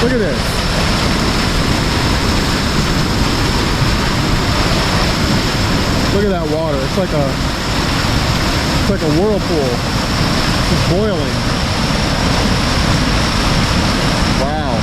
Look at this. Look at that water. It's like a whirlpool. It's boiling. Wow.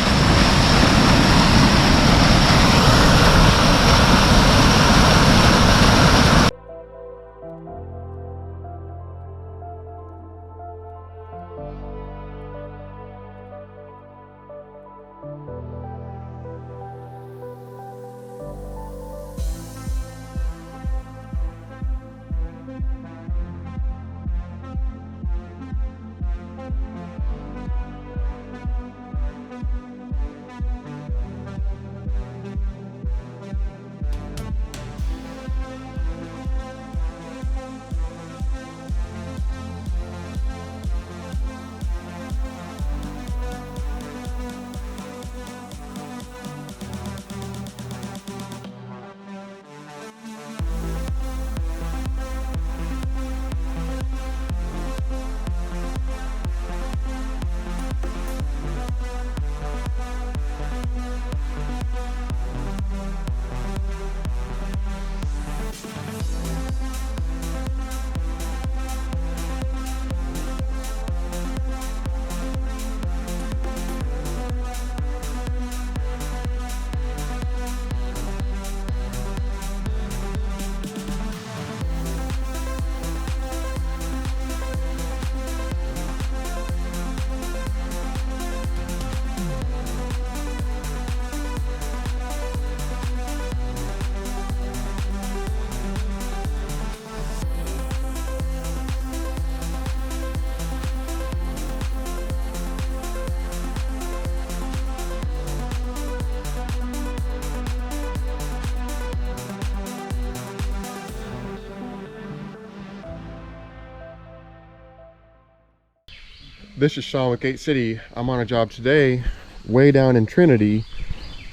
This is Sean with Gate City. I'm on a job today way down in Trinity,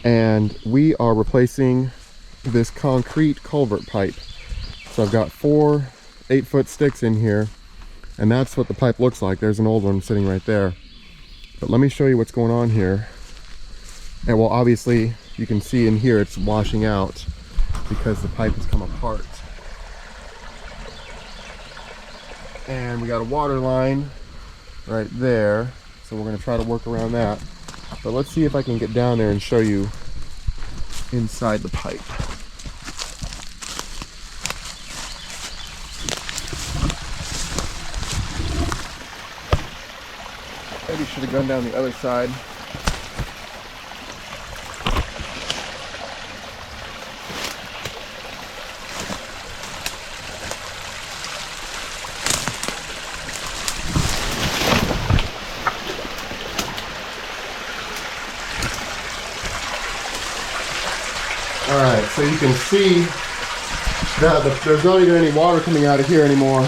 and we are replacing this concrete culvert pipe. So I've got 4 8-foot sticks in here, and that's what the pipe looks like. There's an old one sitting right there. But let me show you what's going on here. And well, obviously you can see in here it's washing out because the pipe has come apart. And we got a water line right there, so we're going to try to work around that. But let's see if I can get down there and show you inside the pipe. Maybe should have gone down the other side. Alright, so you can see that there's not even any water coming out of here anymore.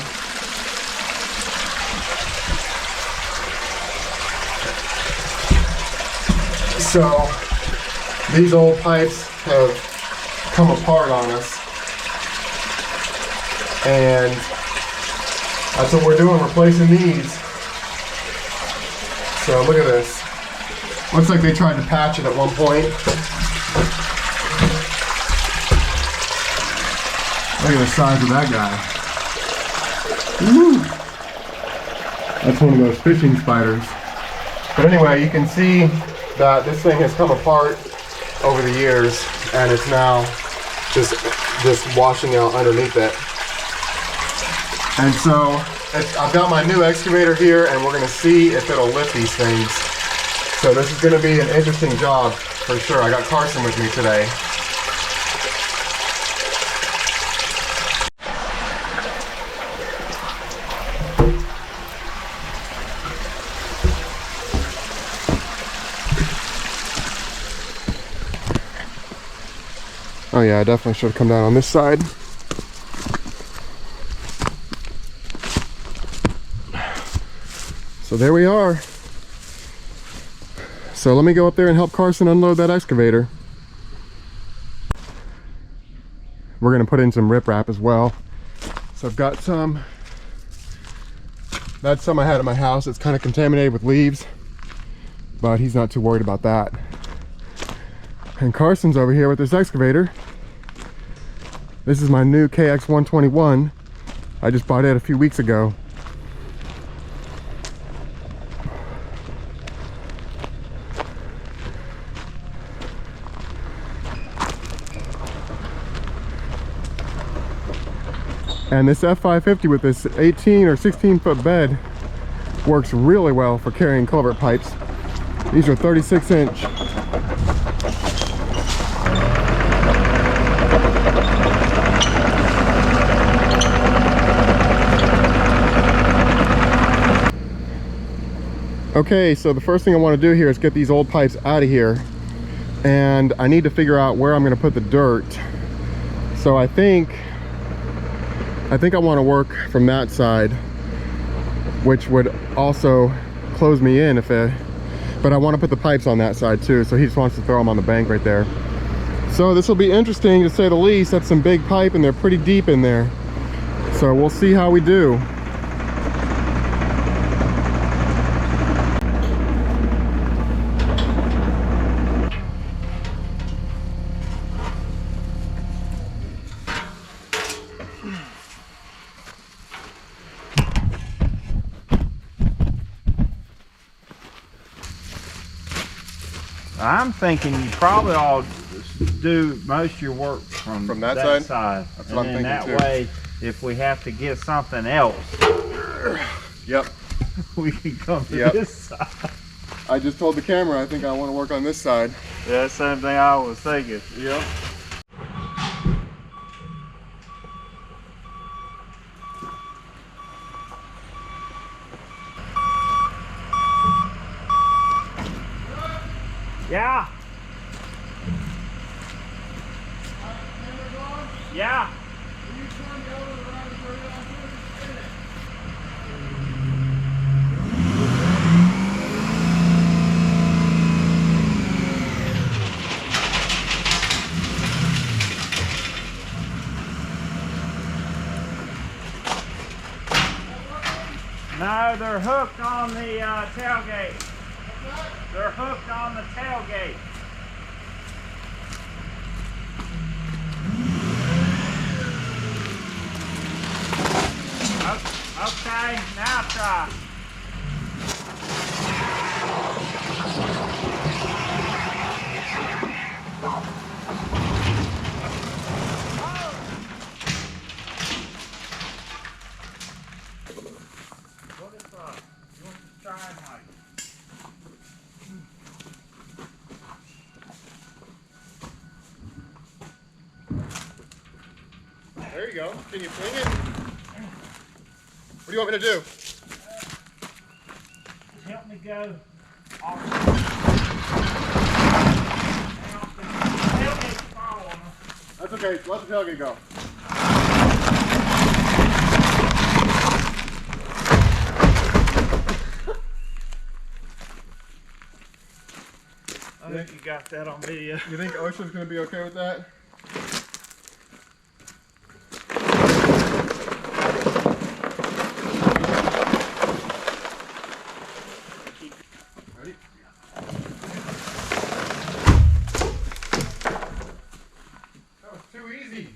So these old pipes have come apart on us, and that's what we're doing, replacing these. So look at this. Looks like they tried to patch it at one point. Look at the size of that guy. Woo! That's one of those fishing spiders. But anyway, you can see that this thing has come apart over the years, and it's now just washing out underneath it. And so I've got my new excavator here, and we're going to see if it'll lift these things. So this is going to be an interesting job for sure. I got Carson with me today. Oh yeah, I definitely should have come down on this side. So there we are. So let me go up there and help Carson unload that excavator. We're gonna put in some riprap as well. So I've got some, that's some I had at my house. It's kind of contaminated with leaves. but he's not too worried about that. And Carson's over here with this excavator. This is my new KX121. I just bought it a few weeks ago. And this F550 with this 18 or 16 foot bed works really well for carrying culvert pipes. These are 36 inch. Okay, so the first thing I want to do here is get these old pipes out of here. And I need to figure out where I'm going to put the dirt. So I think I want to work from that side, which would also close me in but I want to put the pipes on that side too, so he just wants to throw them on the bank right there. So this will be interesting to say the least. That's some big pipe and they're pretty deep in there. So we'll see how we do. I'm thinking you probably ought to do most of your work from that side. That's what I'm thinking that too. way, if we have to get something else, Yep. we can come to this side. I just told the camera I think I want to work on this side. Yeah, same thing I was thinking. Yep. Yeah. Yeah. No, they're hooked on the tailgate. They're hooked on the tailgate. Okay, now try. What is you want to try and like? There you go. Can you swing it? What do you want me to do? Just help me go off. Tailgate's falling. That's okay. Let the tailgate go. I think you got that on video. You think OSHA's going to be okay with that? Ready? That was too easy.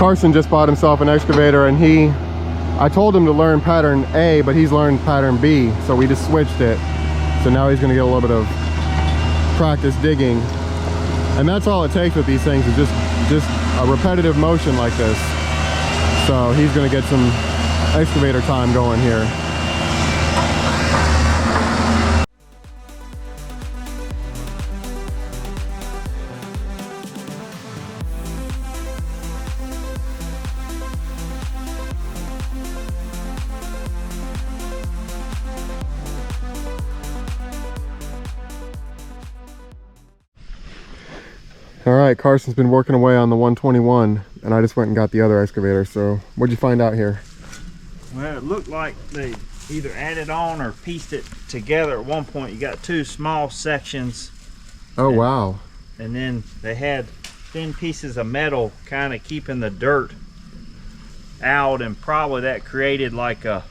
Carson just bought himself an excavator, and I told him to learn pattern A, but he's learned pattern B, so we just switched it. So now he's gonna get a little bit of practice digging. And that's all it takes with these things, is just a repetitive motion like this. So he's gonna get some excavator time going here. All right, Carson's been working away on the 121, and I just went and got the other excavator. So what'd you find out here? Well, it looked like they either added on or pieced it together at one point. You got two small sections. Oh, wow. And then they had thin pieces of metal kind of keeping the dirt out, and probably that created like a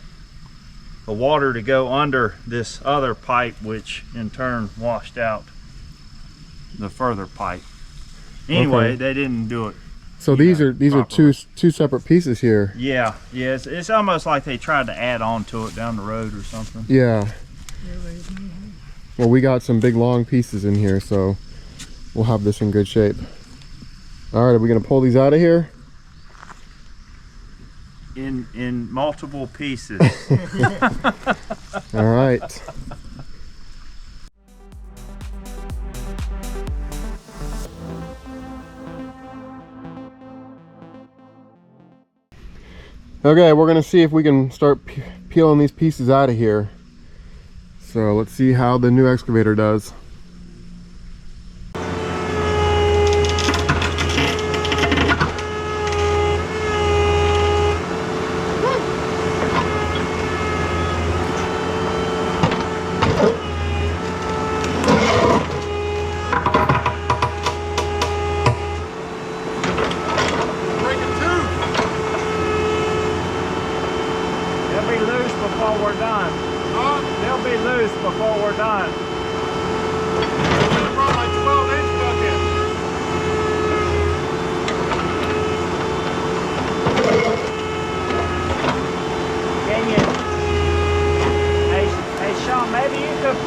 water to go under this other pipe, which in turn washed out the further pipe. Anyway, okay. They didn't do it. So these are two separate pieces here. Yeah, yeah. It's almost like they tried to add on to it down the road or something. Yeah. Well, we got some big long pieces in here, so we'll have this in good shape. All right, are we gonna pull these out of here? In multiple pieces. All right. Okay, we're gonna see if we can start peeling these pieces out of here. So let's see how the new excavator does.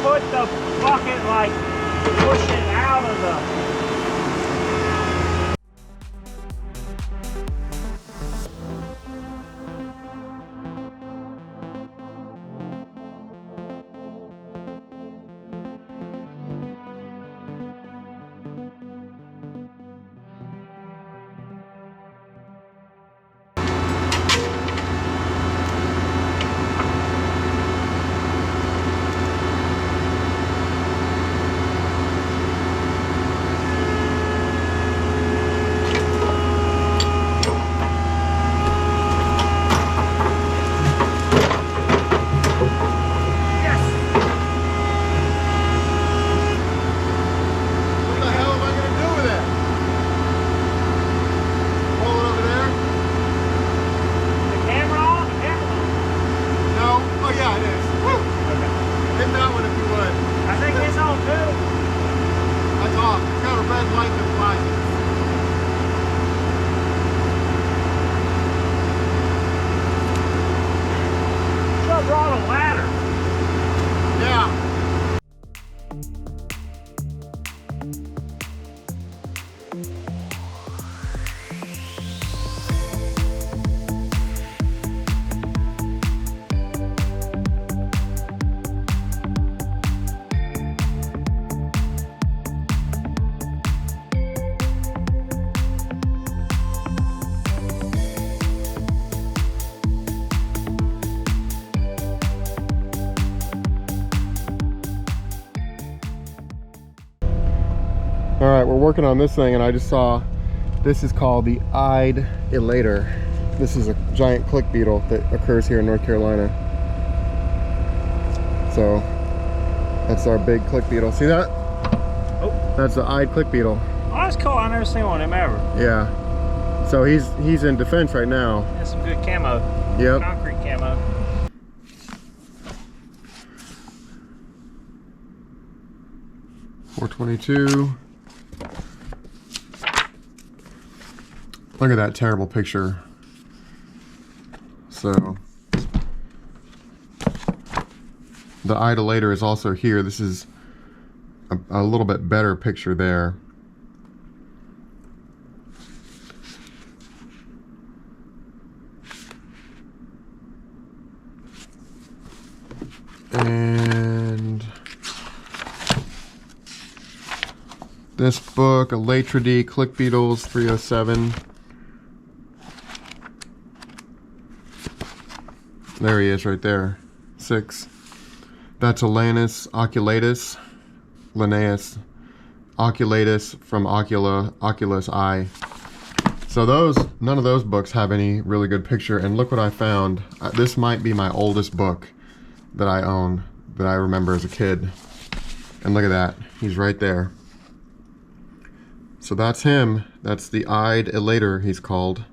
Put the bucket like pushing out of the All right, we're working on this thing, and I just saw this is called the eyed elater. This is a giant click beetle that occurs here in North Carolina. So that's our big click beetle. See that? Oh, that's the eyed click beetle. Oh, that's cool. I've never seen one of them ever. Yeah. So he's in defense right now. That's some good camo. Yep. Concrete camo. .422. Look at that terrible picture. So the idolator is also here. This is a little bit better picture there. And this book, Elatridae, Click Beetles 307. There he is right there. 6. That's Alanus oculatus. Linnaeus oculatus from oculus eye. So none of those books have any really good picture. And look what I found. This might be my oldest book that I own, that I remember as a kid. And look at that, he's right there. So that's him. That's the eyed elater, he's called.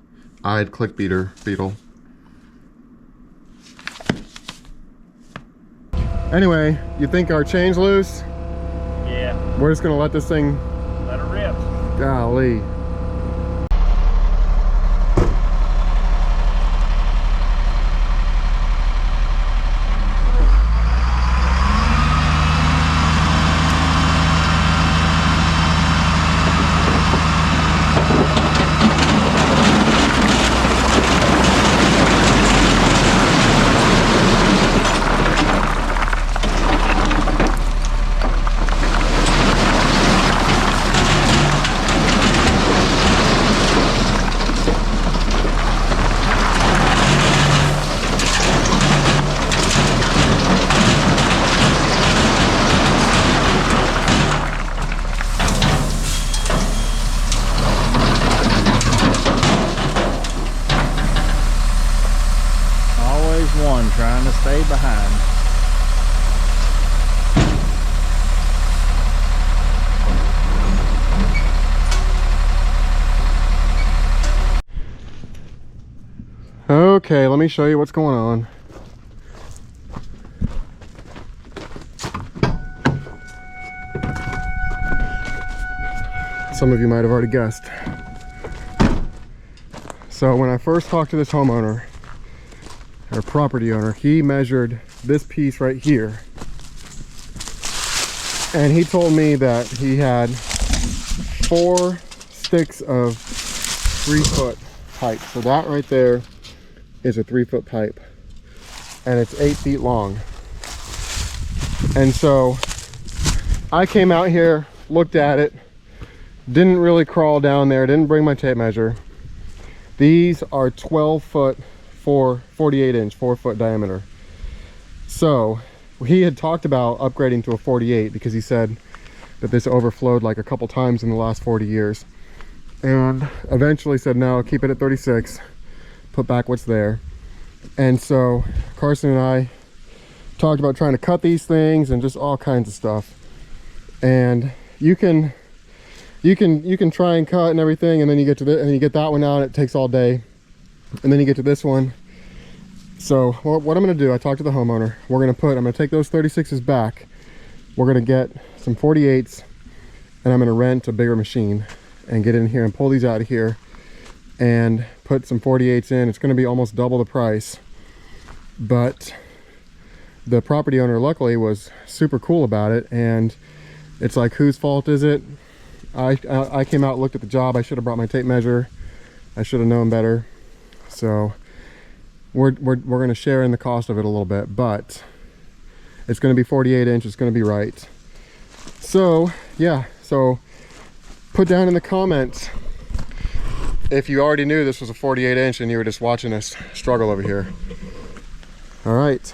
Eyed click beetle. Anyway, you think our chain's loose? Yeah. We're just gonna let this thing... Let it rip. Golly. One trying to stay behind. Okay, let me show you what's going on. Some of you might have already guessed. So when I first talked to this homeowner, or property owner, he measured this piece right here, and he told me that he had 4 sticks of 3-foot pipe. So that right there is a 3-foot pipe, and it's 8 feet long. And so I came out here, looked at it, didn't really crawl down there, didn't bring my tape measure. These are 12 foot 48 inch, 4-foot diameter. So he had talked about upgrading to a 48 because he said that this overflowed like a couple times in the last 40 years, and eventually said no, keep it at 36, put back what's there. And so Carson and I talked about trying to cut these things and just all kinds of stuff. And you can try and cut and everything, and then you get to and you get that one out, and it takes all day. And then you get to this one. So what I'm going to do, I talked to the homeowner, I'm going to take those 36s back, we're going to get some 48s, and I'm going to rent a bigger machine and get in here and pull these out of here and put some 48s in. It's going to be almost double the price, but the property owner luckily was super cool about it. And it's like, whose fault is it? I came out, looked at the job, I should have brought my tape measure, I should have known better. So we're going to share in the cost of it a little bit, but it's going to be 48 inch, it's going to be right. So yeah, so put down in the comments if you already knew this was a 48 inch and you were just watching us struggle over here. All right.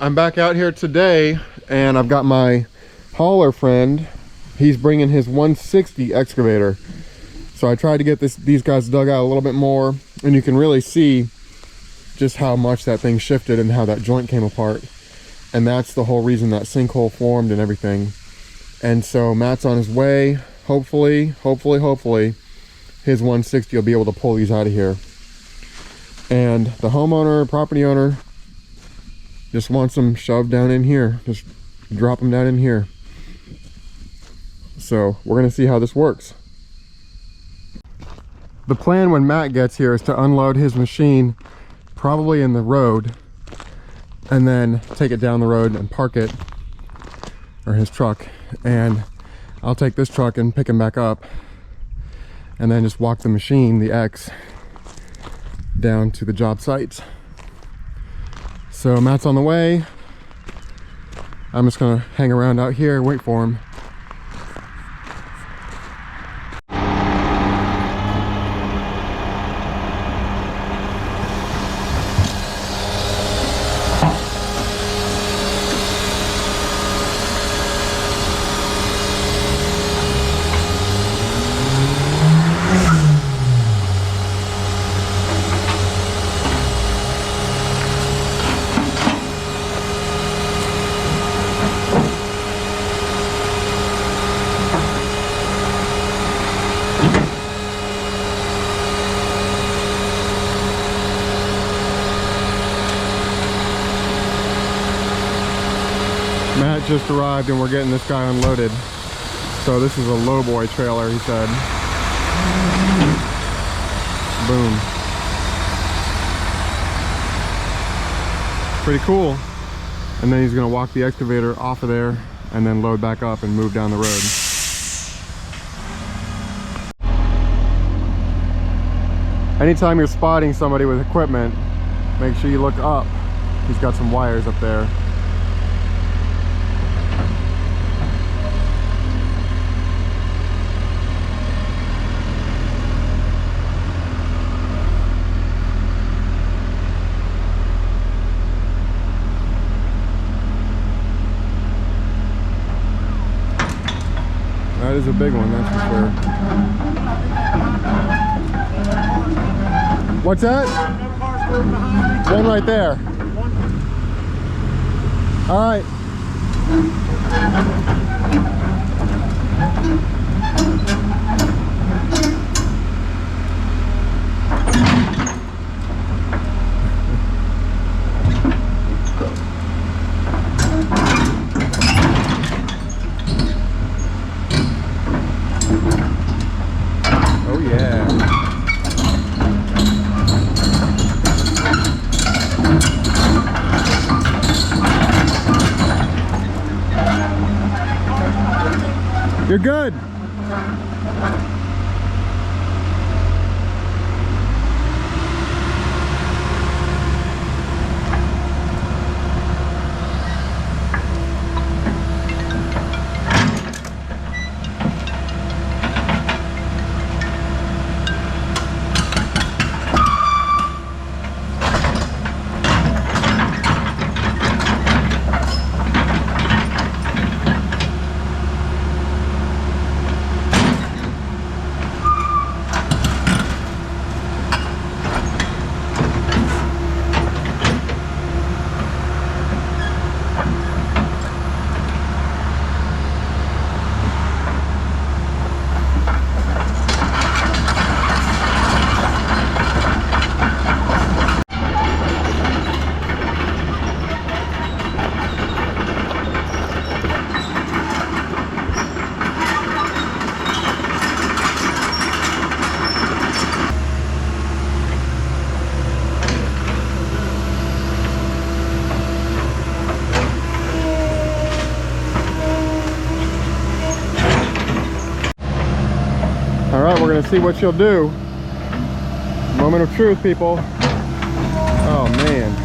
I'm back out here today and I've got my hauler friend. He's bringing his 160 excavator. So I tried to get these guys dug out a little bit more, and you can really see just how much that thing shifted and how that joint came apart. And that's the whole reason that sinkhole formed and everything. And so Matt's on his way. Hopefully, his 160 will be able to pull these out of here. And the homeowner, property owner, just wants them shoved down in here. Just drop them down in here. So we're gonna see how this works. The plan when Matt gets here is to unload his machine probably in the road and then take it down the road and park it, or his truck, and I'll take this truck and pick him back up and then just walk the machine, the X, down to the job sites. So Matt's on the way. I'm just gonna hang around out here, wait for him. Matt just arrived and we're getting this guy unloaded. So this is a lowboy trailer, he said. Boom. Pretty cool. And then he's gonna walk the excavator off of there and then load back up and move down the road. Anytime you're spotting somebody with equipment, make sure you look up. He's got some wires up there. That is a big one, that's for sure. What's that? One right there. All right. Oh yeah. You're good. We're gonna see what she'll do. Moment of truth, people. Oh man.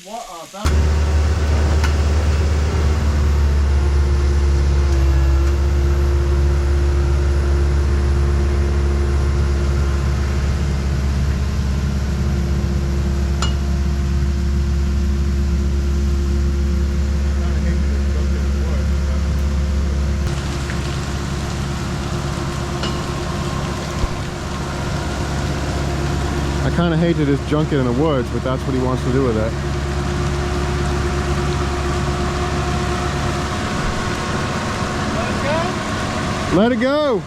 this fountain. I kind of hate to just junk it in the woods, but that's what he wants to do with it. Let it go!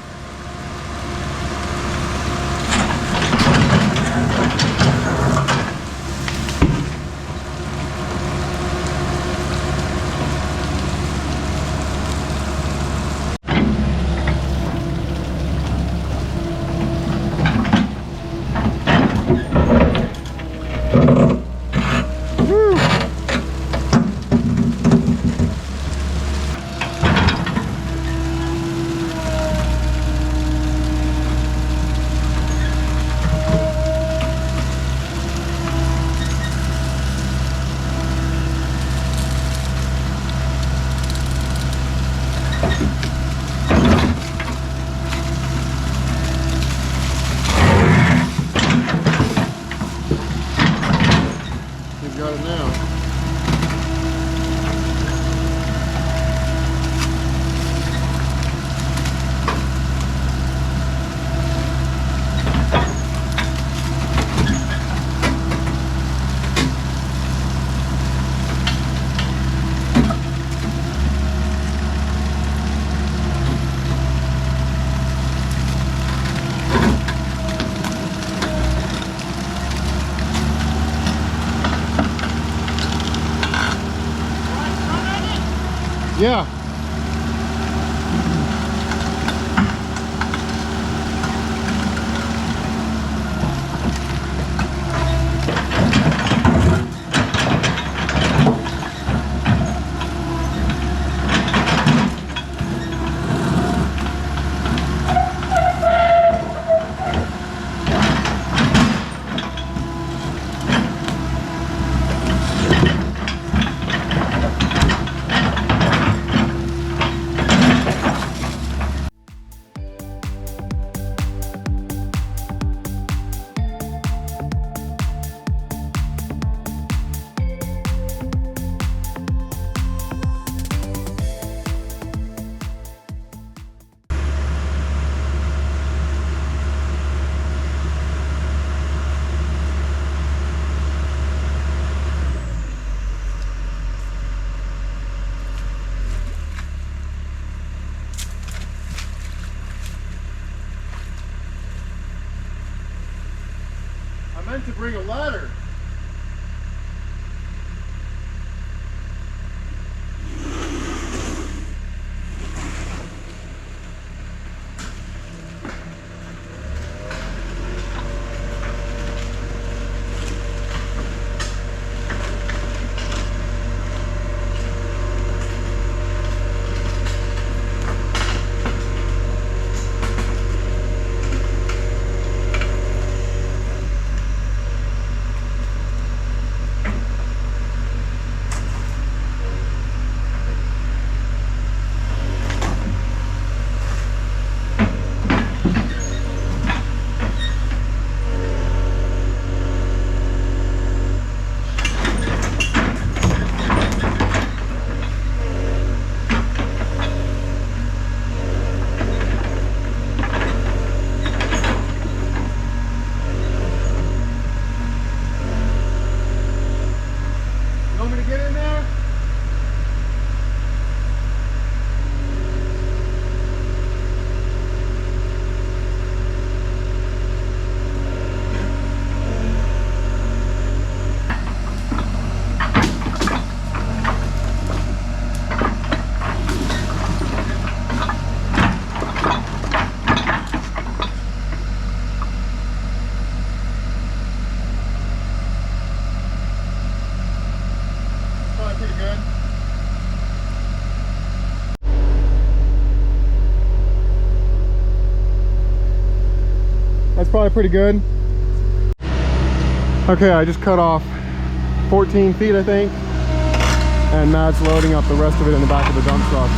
Got it now. Yeah. I meant to bring a ladder. That's probably pretty good. Okay, I just cut off 14 feet, I think. And Matt's loading up the rest of it in the back of the dump truck.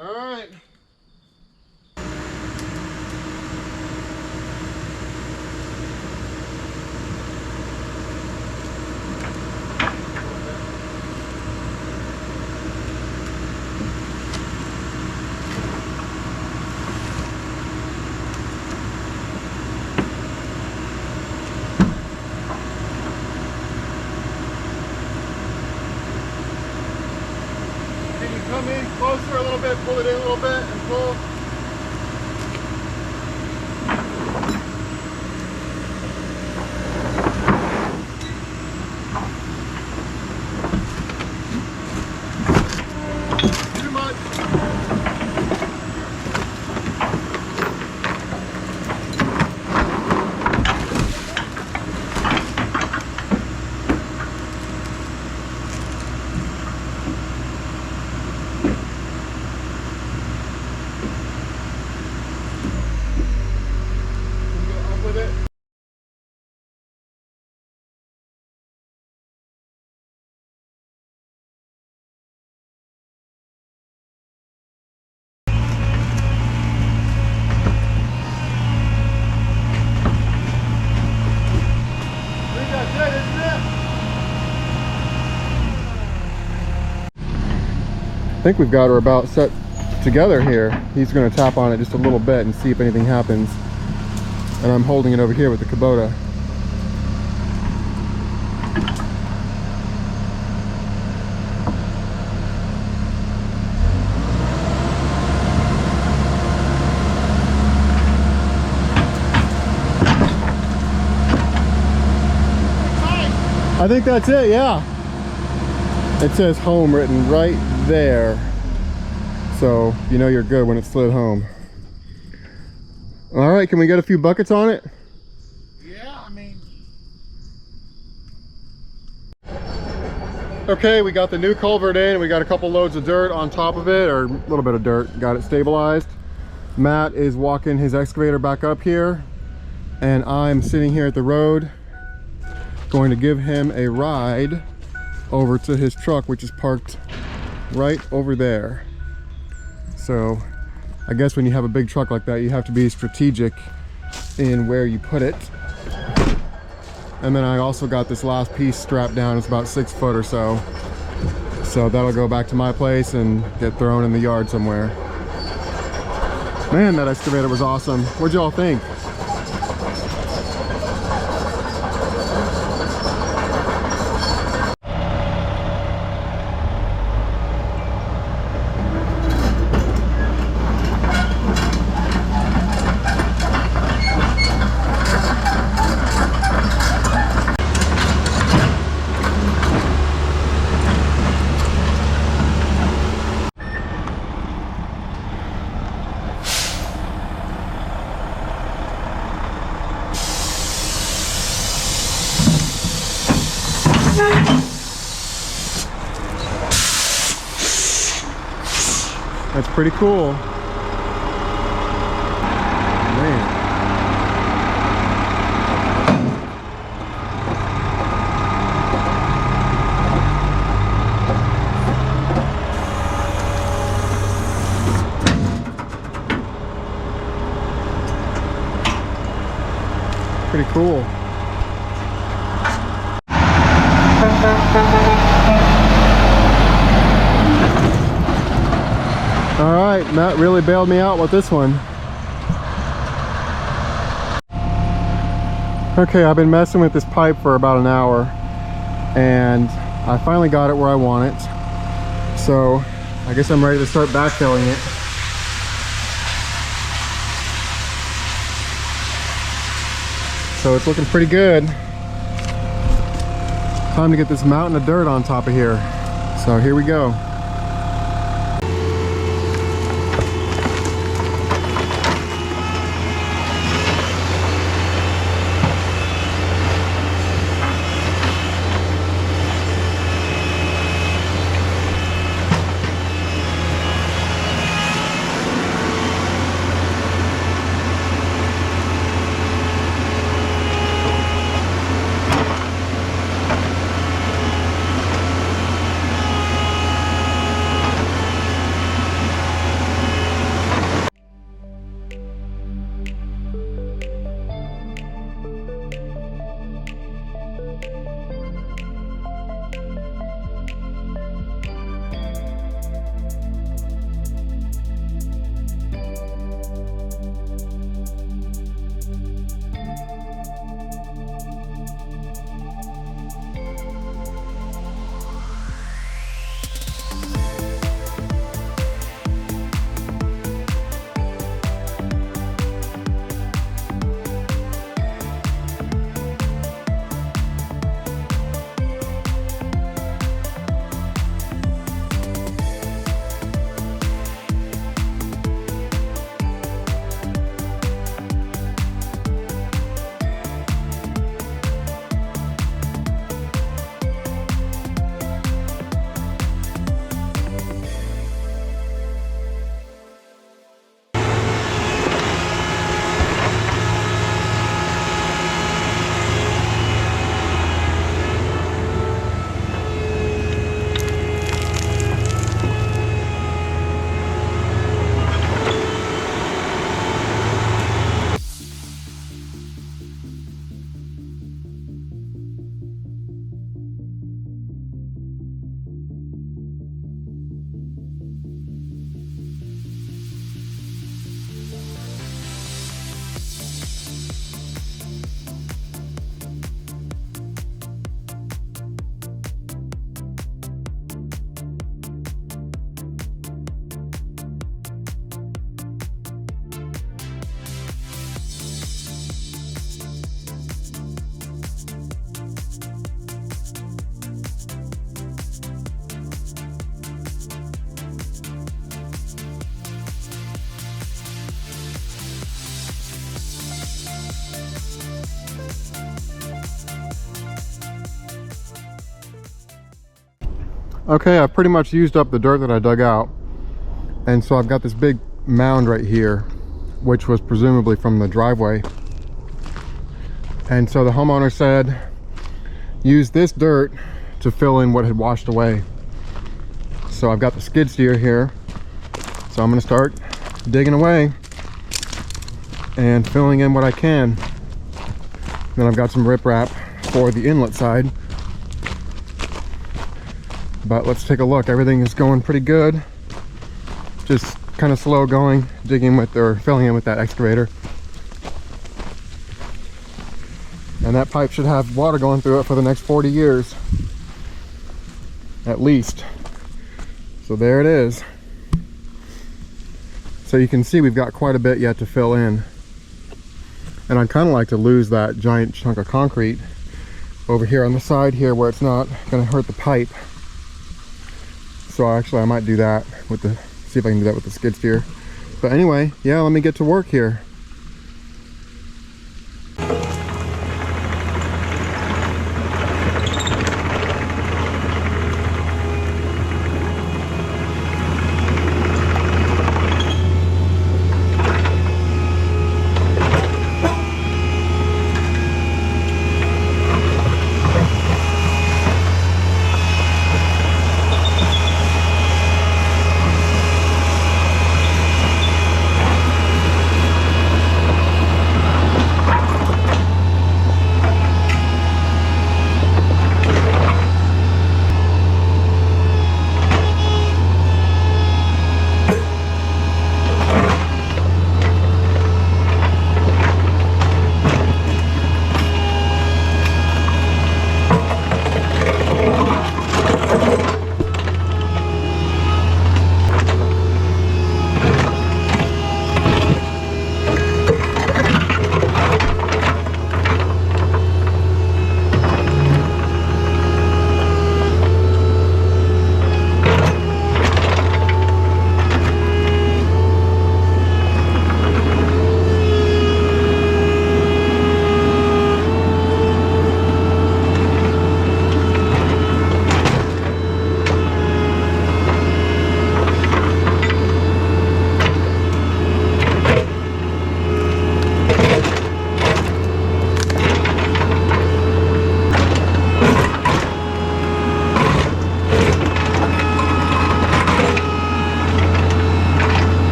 All right. Can you come in closer a little bit, pull it in a little bit, and pull? Too much. Go up with it. I think that's it, isn't it? I think we've got her about set together here. He's going to tap on it just a little bit and see if anything happens. And I'm holding it over here with the Kubota. I think that's it, yeah. It says home written right there. So you know you're good when it's slid home. All right, can we get a few buckets on it? Yeah, I mean. Okay, we got the new culvert in. We got a couple loads of dirt on top of it, or a little bit of dirt. Got it stabilized. Matt is walking his excavator back up here, and I'm sitting here at the road, going to give him a ride over to his truck, which is parked right over there. So I guess when you have a big truck like that, you have to be strategic in where you put it. And then I also got this last piece strapped down. It's about 6 foot or so. So that'll go back to my place and get thrown in the yard somewhere. Man, that excavator was awesome. What'd y'all think? That's pretty cool. Man. Pretty cool. All right, Matt really bailed me out with this one. Okay, I've been messing with this pipe for about an hour and I finally got it where I want it. So I guess I'm ready to start backfilling it. So it's looking pretty good. Time to get this mountain of dirt on top of here. So here we go. Okay, I pretty much used up the dirt that I dug out, and so I've got this big mound right here, which was presumably from the driveway. And so the homeowner said use this dirt to fill in what had washed away. So I've got the skid steer here, so I'm going to start digging away and filling in what I can. Then I've got some riprap for the inlet side. But let's take a look. Everything is going pretty good. Just kind of slow going, digging with or filling in with that excavator. And that pipe should have water going through it for the next 40 years. At least. So there it is. So you can see we've got quite a bit yet to fill in. And I'd kind of like to lose that giant chunk of concrete over here on the side here where it's not going to hurt the pipe. So actually I might do that with the, see if I can do that with the skid steer. But anyway, yeah, let me get to work here.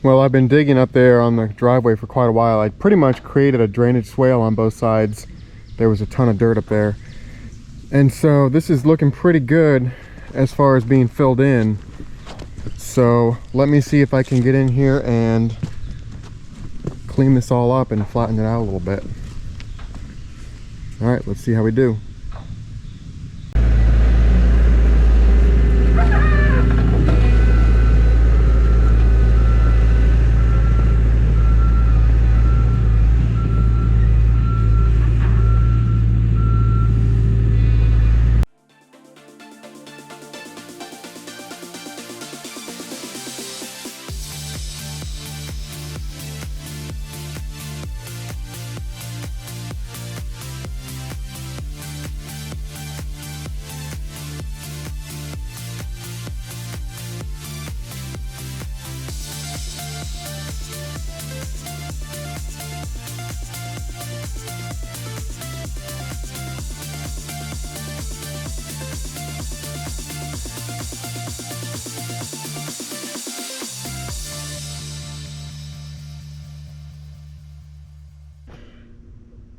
Well, I've been digging up there on the driveway for quite a while. I pretty much created a drainage swale on both sides. There was a ton of dirt up there. And so this is looking pretty good as far as being filled in. So let me see if I can get in here and clean this all up and flatten it out a little bit. All right, let's see how we do.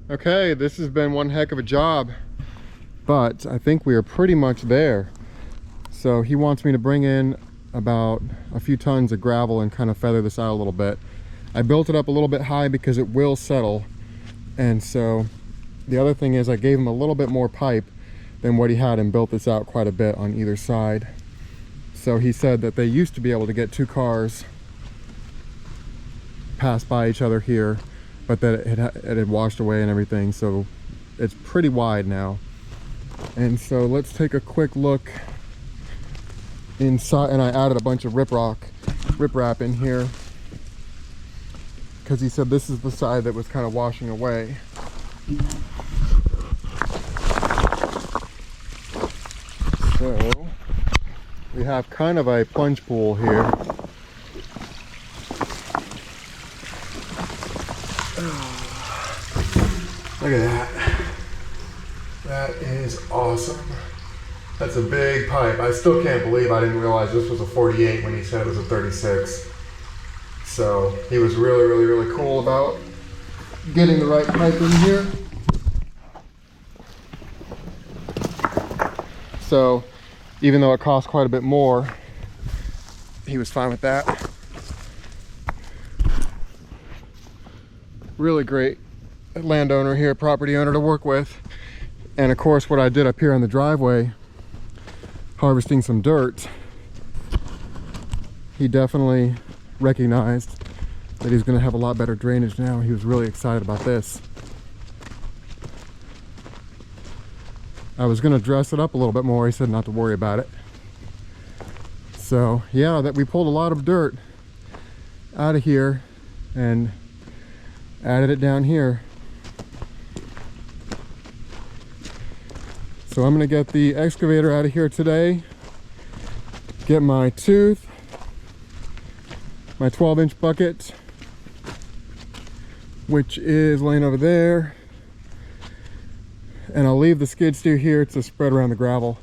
Okay, this has been one heck of a job, but I think we are pretty much there. So he wants me to bring in about a few tons of gravel and kind of feather this out a little bit. I built it up a little bit high because it will settle. And so the other thing is I gave him a little bit more pipe than what he had and built this out quite a bit on either side. So he said that they used to be able to get 2 cars pass by each other here, but that it had washed away and everything, so it's pretty wide now. And so let's take a quick look inside. And I added a bunch of riprap in here because he said this is the side that was kind of washing away. So we have kind of a plunge pool here. Look at that. That is awesome. That's a big pipe. I still can't believe I didn't realize this was a 48 when he said it was a 36. So he was really cool about getting the right pipe in here. So even though it cost quite a bit more, he was fine with that. Really great landowner here, property owner to work with. And of course what I did up here on the driveway, harvesting some dirt, he definitely recognized that he's going to have a lot better drainage now. He was really excited about this. I was going to dress it up a little bit more. He said not to worry about it. So yeah, that we pulled a lot of dirt out of here and added it down here. So I'm gonna get the excavator out of here today, get my tooth, my 12-inch bucket, which is laying over there, and I'll leave the skid steer here to spread around the gravel.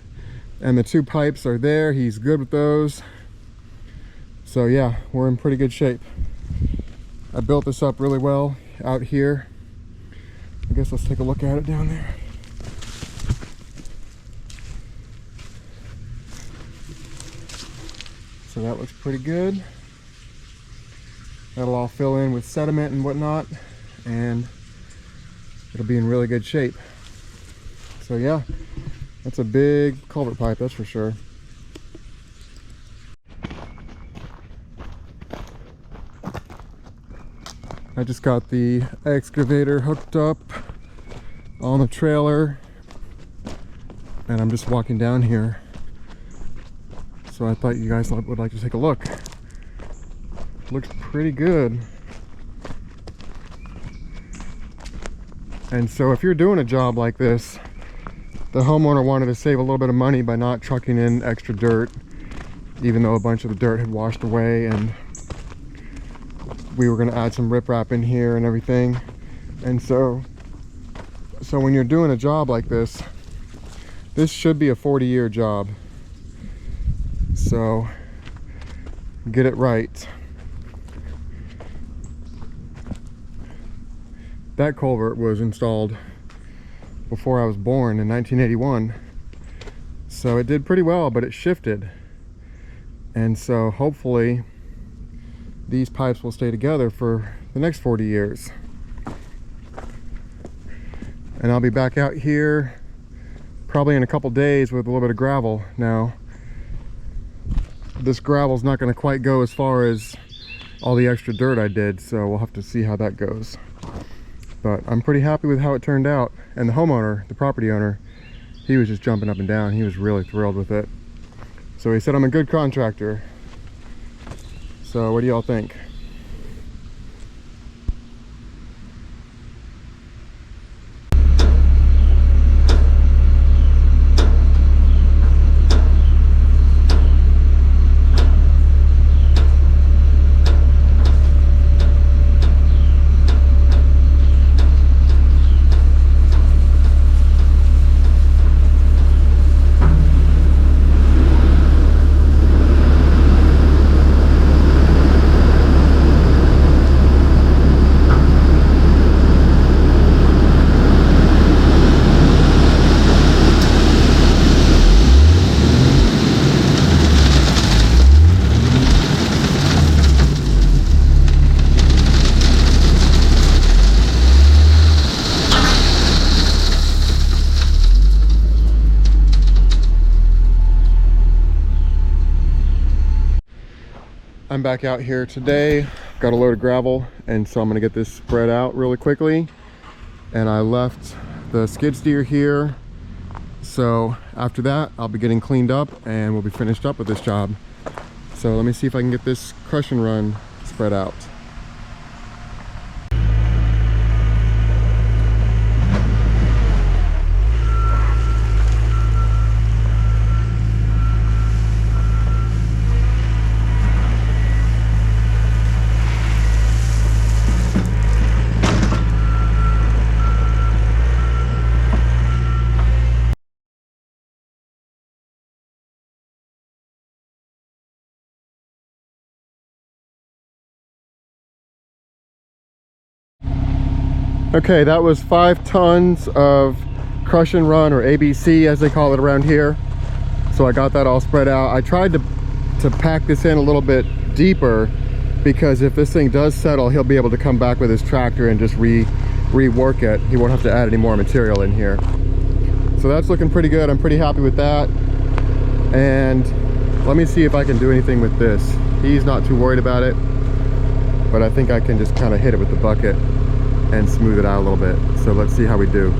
And the 2 pipes are there. He's good with those. So yeah, we're in pretty good shape. I built this up really well out here. I guess let's take a look at it down there. So that looks pretty good. That'll all fill in with sediment and whatnot, and it'll be in really good shape. So yeah, that's a big culvert pipe, that's for sure. I just got the excavator hooked up on the trailer, and I'm just walking down here. So I thought you guys would like to take a look. Looks pretty good. And so if you're doing a job like this, the homeowner wanted to save a little bit of money by not trucking in extra dirt, even though a bunch of the dirt had washed away, and we were going to add some riprap in here and everything. And so when you're doing a job like this should be a 40-year job. So get it right. That culvert was installed before I was born in 1981. So it did pretty well, but it shifted. And so hopefully these pipes will stay together for the next 40 years. And I'll be back out here probably in a couple days with a little bit of gravel. Now, this gravel's not going to quite go as far as all the extra dirt I did, so we'll have to see how that goes. But I'm pretty happy with how it turned out. And the homeowner, the property owner, he was just jumping up and down. He was really thrilled with it. So he said I'm a good contractor. So what do y'all think? I'm back out here today, got a load of gravel, and so I'm gonna get this spread out really quickly. And I left the skid steer here, so after that I'll be getting cleaned up and we'll be finished up with this job. So let me see if I can get this crush and run spread out. Okay, that was 5 tons of crush and run, or ABC as they call it around here. So I got that all spread out. I tried to pack this in a little bit deeper, because if this thing does settle, he'll be able to come back with his tractor and just rework it. He won't have to add any more material in here. So that's looking pretty good. I'm pretty happy with that. And let me see if I can do anything with this. He's not too worried about it, but I think I can just kind of hit it with the bucket and smooth it out a little bit. So let's see how we do.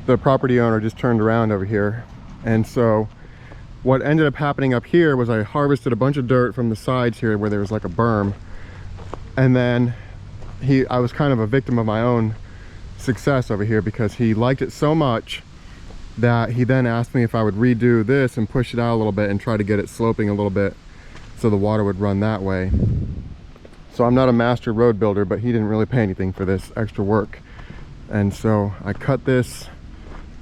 The property owner just turned around over here, and so what ended up happening up here was I harvested a bunch of dirt from the sides here where there was like a berm, and then I was kind of a victim of my own success over here, because he liked it so much that he then asked me if I would redo this and push it out a little bit and try to get it sloping a little bit so the water would run that way. So I'm not a master road builder, but he didn't really pay anything for this extra work, and so I cut this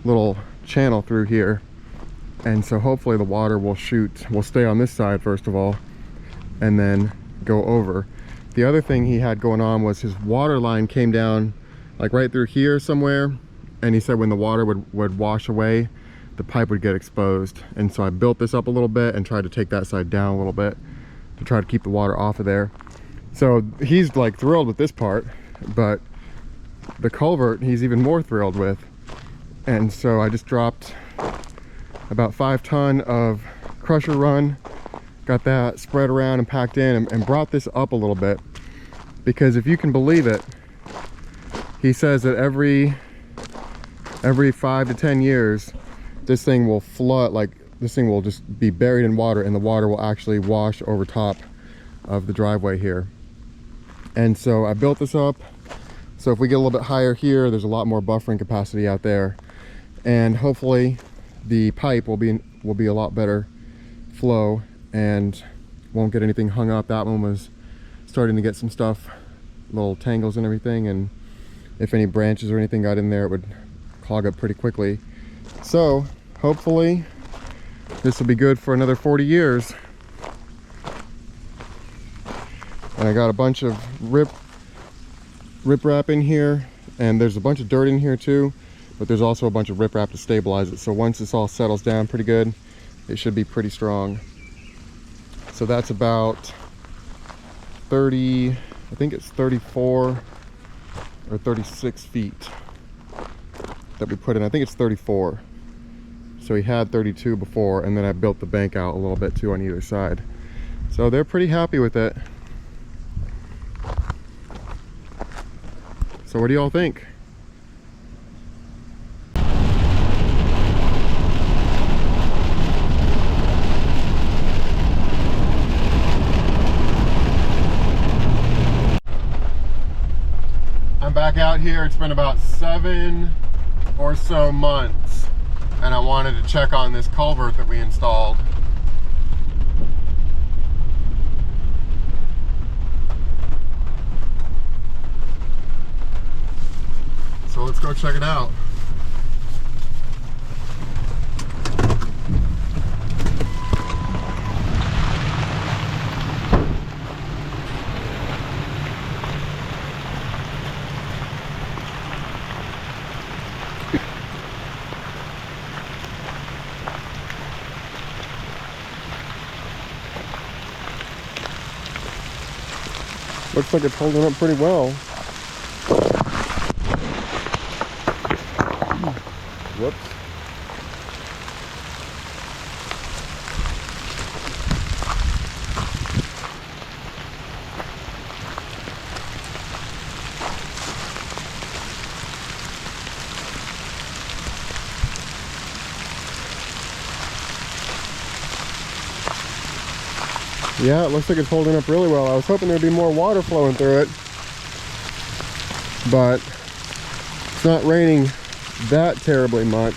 little channel through here, and so hopefully the water will stay on this side first of all and then go over. The other thing he had going on was his water line came down like right through here somewhere, and he said when the water would wash away, the pipe would get exposed. And so I built this up a little bit and tried to take that side down a little bit to try to keep the water off of there. So he's like thrilled with this part, but the culvert he's even more thrilled with. And so I just dropped about 5 ton of crusher run, got that spread around and packed in, and brought this up a little bit, because if you can believe it, he says that every 5 to 10 years this thing will flood, like this thing will just be buried in water, and the water will actually wash over top of the driveway here. And so I built this up so if we get a little bit higher here, there's a lot more buffering capacity out there, and hopefully the pipe will be a lot better flow and won't get anything hung up. That one was starting to get some stuff, little tangles and everything, and if any branches or anything got in there, it would clog up pretty quickly. So hopefully this will be good for another 40 years. And I got a bunch of riprap in here, and there's a bunch of dirt in here too, but there's also a bunch of riprap to stabilize it. So once this all settles down pretty good, it should be pretty strong. So that's about 30, I think it's 34 or 36 feet that we put in. I think it's 34. So he had 32 before, and then I built the bank out a little bit too on either side. So they're pretty happy with it. So what do y'all think? I'm back out here. It's been about 7 or so months, and I wanted to check on this culvert that we installed. So let's go check it out. Looks like it's holding up pretty well. Whoops. Yeah, it looks like it's holding up really well. I was hoping there'd be more water flowing through it, but it's not raining that terribly much.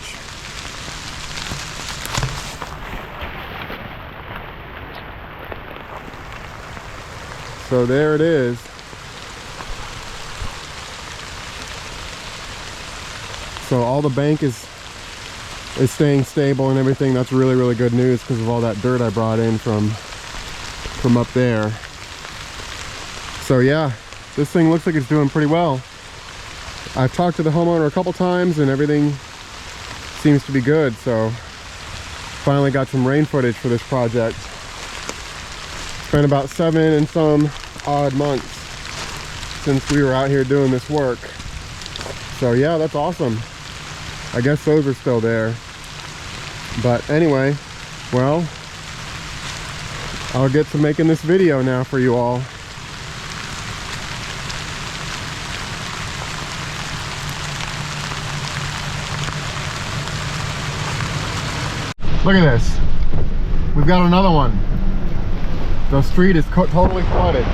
So there it is. So all the bank is staying stable and everything. That's really, really good news because of all that dirt I brought in from up there. So yeah, this thing looks like it's doing pretty well. I've talked to the homeowner a couple times and everything seems to be good. So finally got some rain footage for this project. It's been about 7 and some odd months since we were out here doing this work. So yeah, that's awesome. I guess those are still there. But anyway, well, I'll get to making this video now for you all. Look at this. We've got another one. The street is totally flooded.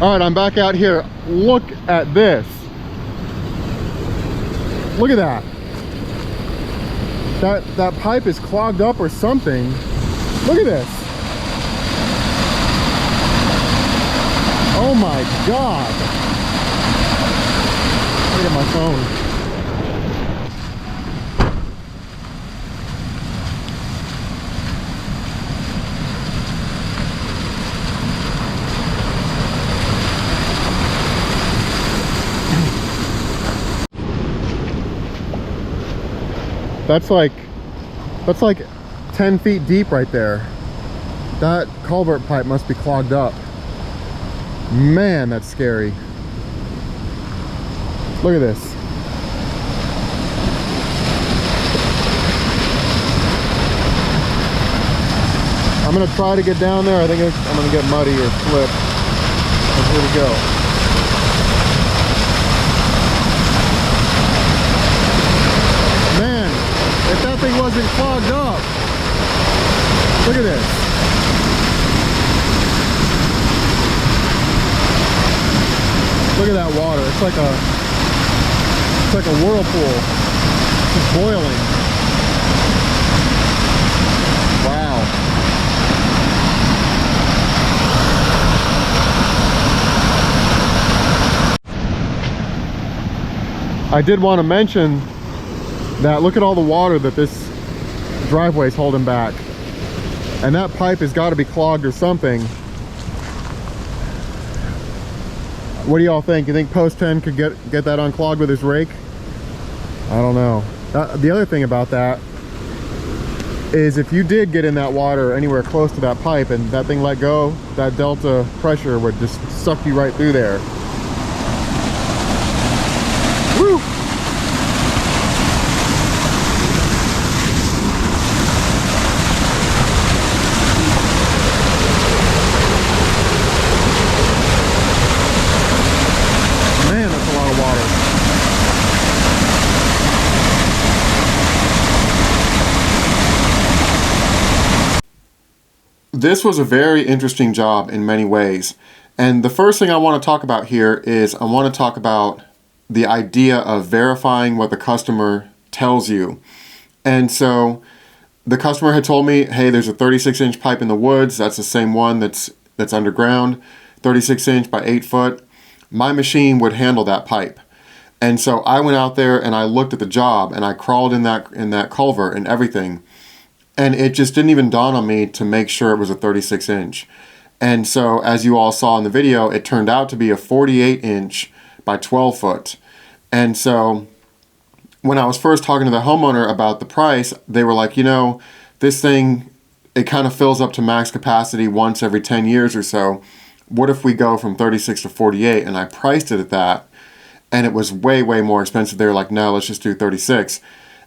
All right, I'm back out here. Look at this. Look at that. That pipe is clogged up or something. Look at this. Oh my God. Look at my phone. That's like 10 feet deep right there. That culvert pipe must be clogged up. Man, that's scary. Look at this. I'm gonna try to get down there. I think I'm gonna get muddy or slip. And here we go. Man, if that thing wasn't clogged up. Look at this. Look at that water. It's like a whirlpool. It's just boiling. Wow. I did want to mention that look at all the water that this driveway is holding back. And that pipe has got to be clogged or something. What do y'all think? You think Post 10 could get that unclogged with his rake? I don't know. The other thing about that is if you did get in that water anywhere close to that pipe and that thing let go, that delta pressure would just suck you right through there. Woo! Man, that's a lot of water. This was a very interesting job in many ways. And the first thing I want to talk about here is I want to talk about the idea of verifying what the customer tells you. And so the customer had told me, hey, there's a 36-inch pipe in the woods. That's the same one that's underground, 36 inch by 8 foot. My machine would handle that pipe. And so I went out there and I looked at the job and I crawled in that culvert and everything. And it just didn't even dawn on me to make sure it was a 36 inch. And so as you all saw in the video, it turned out to be a 48 inch by 12 foot. And so when I was first talking to the homeowner about the price, they were like, you know, this thing, it kind of fills up to max capacity once every 10 years or so. What if we go from 36 to 48? And I priced it at that. And it was way, way more expensive. They were like, no, let's just do 36.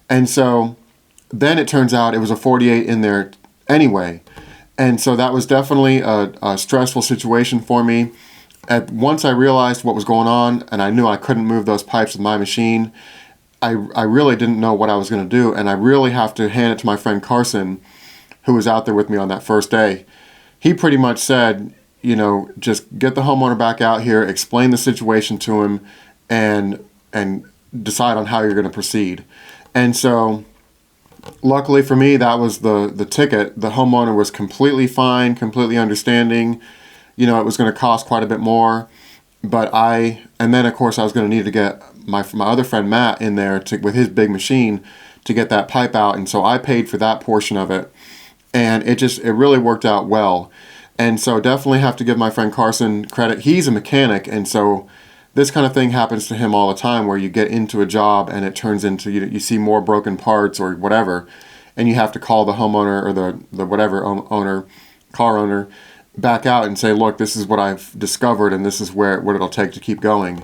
And so then it turns out it was a 48 in there anyway. And so that was definitely a stressful situation for me. Once I realized what was going on and I knew I couldn't move those pipes with my machine, I really didn't know what I was going to do. And I really have to hand it to my friend Carson, who was out there with me on that first day. He pretty much said, you know, just get the homeowner back out here, explain the situation to him, and decide on how you're going to proceed. And so luckily for me, that was the ticket. The homeowner was completely fine, completely understanding. You know, it was going to cost quite a bit more, but and then of course I was going to need to get my other friend Matt in there with his big machine to get that pipe out, and so I paid for that portion of it, and it really worked out well. And so definitely have to give my friend Carson credit. He's a mechanic, and so this kind of thing happens to him all the time, where you get into a job and it turns into, you see more broken parts or whatever, and you have to call the homeowner or the whatever car owner back out and say, look, this is what I've discovered and this is what it'll take to keep going.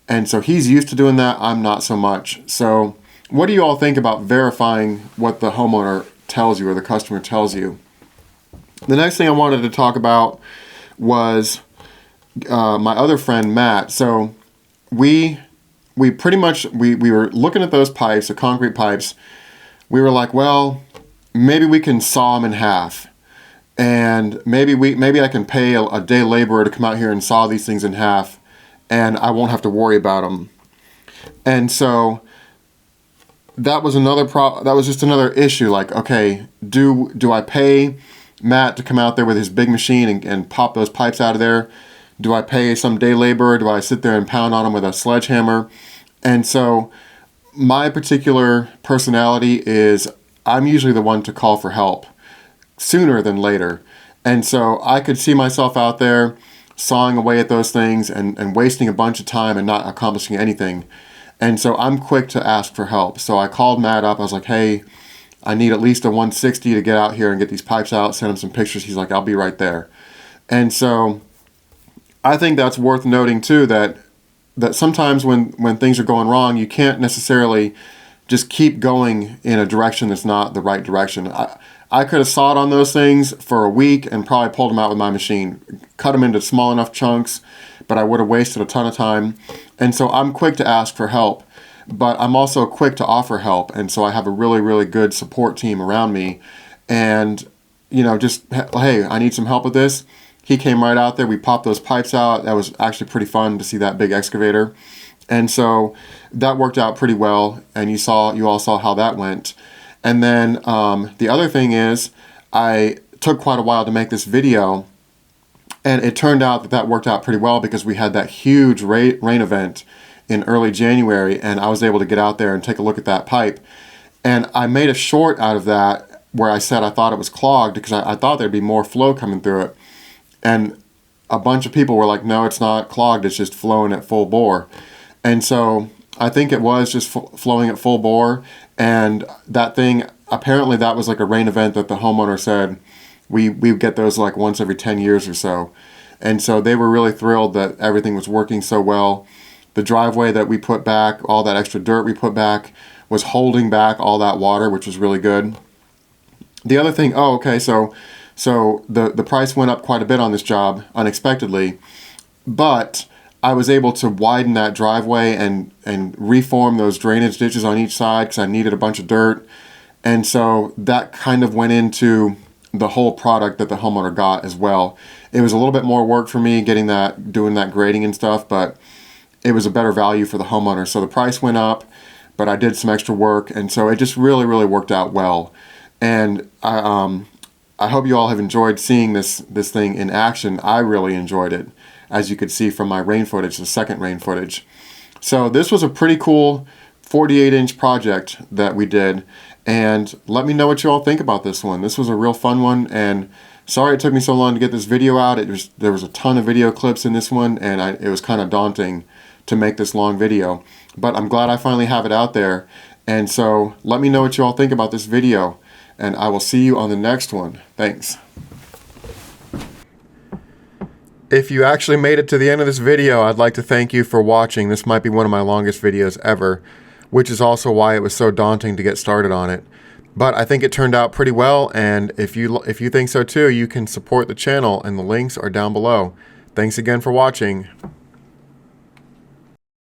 And so he's used to doing that. I'm not so much. So what do you all think about verifying what the homeowner tells you or the customer tells you? The next thing I wanted to talk about was my other friend Matt. So we pretty much we were looking at those pipes, the concrete pipes. We were like, well, maybe we can saw them in half, and maybe I can pay a day laborer to come out here and saw these things in half, and I won't have to worry about them. And so that was just another issue. Like, okay, do I pay Matt to come out there with his big machine and pop those pipes out of there? Do I pay some day laborer? Do I sit there and pound on them with a sledgehammer? And so my particular personality is I'm usually the one to call for help sooner than later. And so I could see myself out there sawing away at those things and wasting a bunch of time and not accomplishing anything. And so I'm quick to ask for help. So I called Matt up. I was like, hey, I need at least a 160 to get out here and get these pipes out, send him some pictures. He's like, I'll be right there. And so I think that's worth noting too, that sometimes when things are going wrong, you can't necessarily just keep going in a direction that's not the right direction. I could have sawed on those things for a week and probably pulled them out with my machine, cut them into small enough chunks, but I would have wasted a ton of time. And so I'm quick to ask for help, but I'm also quick to offer help. And so I have a really, really good support team around me. And, you know, just, hey, I need some help with this. He came right out there. We popped those pipes out. That was actually pretty fun to see that big excavator. And so that worked out pretty well. And you all saw how that went. And then the other thing is, I took quite a while to make this video. And it turned out that worked out pretty well because we had that huge rain event in early January, and I was able to get out there and take a look at that pipe. And I made a short out of that where I said I thought it was clogged because I thought there'd be more flow coming through it. And a bunch of people were like, no, it's not clogged, it's just flowing at full bore. And so I think it was just flowing at full bore. And that thing, apparently that was like a rain event that the homeowner said, we get those like once every 10 years or so. And so they were really thrilled that everything was working so well. The driveway that we put back, all that extra dirt we put back, was holding back all that water, which was really good. The other thing, so the price went up quite a bit on this job unexpectedly, but I was able to widen that driveway and reform those drainage ditches on each side because I needed a bunch of dirt. And so that kind of went into the whole product that the homeowner got as well. It was a little bit more work for me doing that grading and stuff, but it was a better value for the homeowner. So the price went up, but I did some extra work, and so it just really, really worked out well. And I hope you all have enjoyed seeing this thing in action. I really enjoyed it, as you could see from my rain footage, the second rain footage. So this was a pretty cool 48-inch project that we did, and let me know what you all think about this one. This was a real fun one, and sorry it took me so long to get this video out. There was a ton of video clips in this one, and it was kind of daunting to make this long video, but I'm glad I finally have it out there. And so let me know what you all think about this video, and I will see you on the next one. Thanks. If you actually made it to the end of this video, I'd like to thank you for watching. This might be one of my longest videos ever, which is also why it was so daunting to get started on it. But I think it turned out pretty well, and if you think so too, you can support the channel, and the links are down below. Thanks again for watching.